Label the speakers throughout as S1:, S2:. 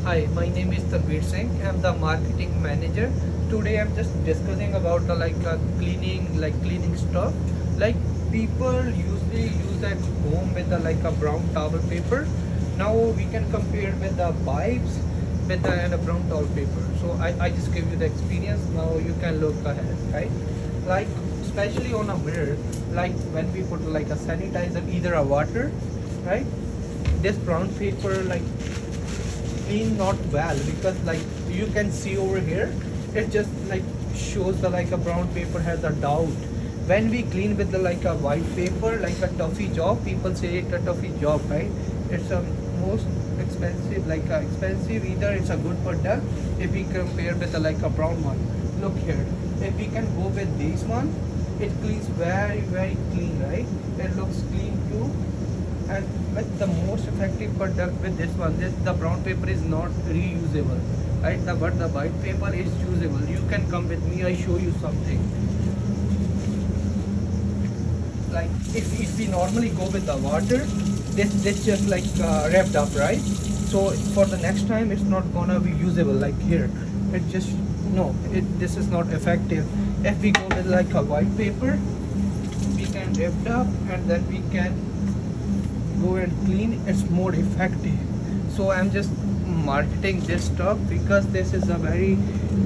S1: Hi, my name is Tanveer Singh. I'm the marketing manager. Today I'm just discussing about the cleaning stuff. Like people usually use at home with the like a brown towel paper. Now we can compare with the wipes with the and a brown towel paper. So I just give you the experience. Now you can look ahead, right? Like especially on a mirror, like when we put like a sanitizer, either a water, right? This brown paper like clean not well because like you can see over here it just like shows the like a brown paper has a doubt. When we clean with the like a white paper, like a toughy job, people say it's a toughy job, right? It's a most expensive, expensive, either it's a good product if we compare with the like a brown one. Look here, if we can go with this one, it cleans very clean, right? It looks clean too. And with the most effective product with this one, the brown paper is not reusable, right? But the white paper is usable. You can come with me, I show you something. Like if we normally go with the water, this just like wrapped up, right? So for the next time it's not gonna be usable. Like here it just no, this is not effective. If we go with like a white paper, we can wrap it up and then we can go and clean. It's more effective. So I'm just marketing this stuff because this is a very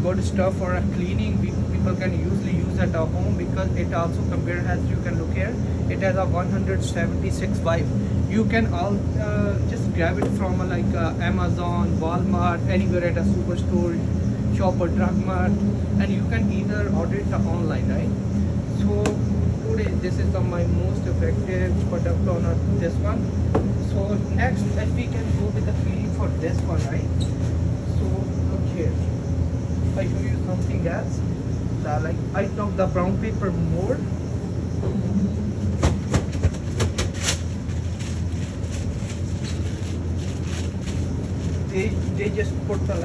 S1: good stuff for a cleaning. People can usually use at our home because it also compared, as you can look here, it has a 176 vibe. You can all just grab it from Amazon, Walmart, anywhere at a superstore, shop or drug mart, and you can either order it online, right? So today this is my most effective product on this one. So next, if we can go with the feeling for this one, right? So look here, I show you something else. Like I took the brown paper more. They just put the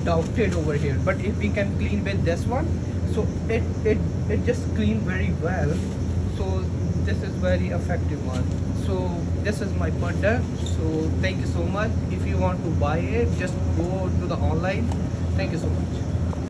S1: doubted over here, but if we can clean with this one, so it just clean very well. So this is very effective one. So this is my product. So thank you so much. If you want to buy it, just go to the online. Thank you so much.